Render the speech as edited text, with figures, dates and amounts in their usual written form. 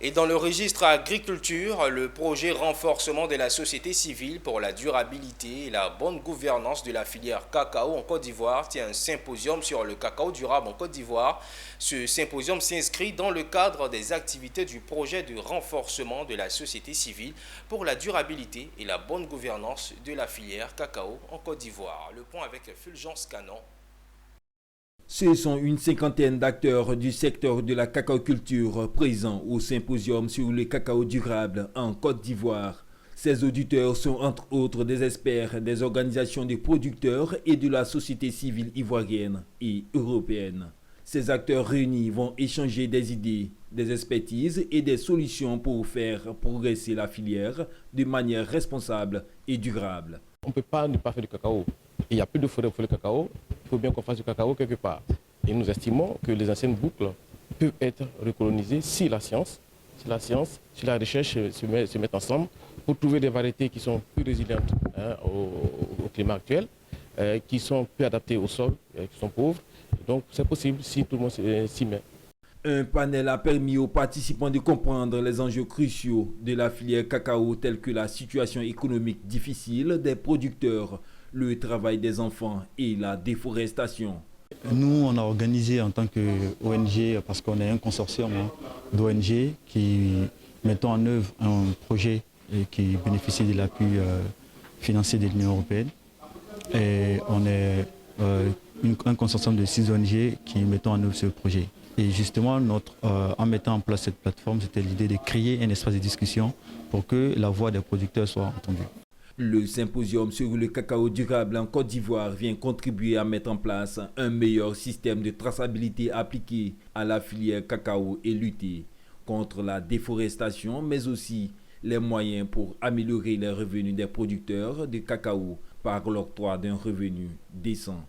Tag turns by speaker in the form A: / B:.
A: Et dans le registre agriculture, le projet renforcement de la société civile pour la durabilité et la bonne gouvernance de la filière cacao en Côte d'Ivoire tient un symposium sur le cacao durable en Côte d'Ivoire. Ce symposium s'inscrit dans le cadre des activités du projet de renforcement de la société civile pour la durabilité et la bonne gouvernance de la filière cacao en Côte d'Ivoire. Le point avec Fulgence Canon.
B: Ce sont une cinquantaine d'acteurs du secteur de la cacaoculture présents au symposium sur le cacao durable en Côte d'Ivoire. Ces auditeurs sont entre autres des experts des organisations de producteurs et de la société civile ivoirienne et européenne. Ces acteurs réunis vont échanger des idées, des expertises et des solutions pour faire progresser la filière de manière responsable et durable.
C: On ne peut pas ne pas faire du cacao. Il n'y a plus de forêt pour le cacao. Il faut bien qu'on fasse du cacao quelque part. Et nous estimons que les anciennes boucles peuvent être recolonisées si la science, si la recherche se met ensemble pour trouver des variétés qui sont plus résilientes au climat actuel, qui sont plus adaptées au sol, qui sont pauvres. Donc c'est possible si tout le monde s'y met.
B: Un panel a permis aux participants de comprendre les enjeux cruciaux de la filière cacao tels que la situation économique difficile des producteurs, le travail des enfants et la déforestation.
D: Nous, on a organisé en tant qu'ONG, parce qu'on est un consortium d'ONG qui mettons en œuvre un projet qui bénéficie de l'appui financier de l'Union européenne. Et on est un consortium de 6 ONG qui mettons en œuvre ce projet. Et justement, en mettant en place cette plateforme, c'était l'idée de créer un espace de discussion pour que la voix des producteurs soit entendue.
B: Le symposium sur le cacao durable en Côte d'Ivoire vient contribuer à mettre en place un meilleur système de traçabilité appliqué à la filière cacao et lutter contre la déforestation, mais aussi les moyens pour améliorer les revenus des producteurs de cacao par l'octroi d'un revenu décent.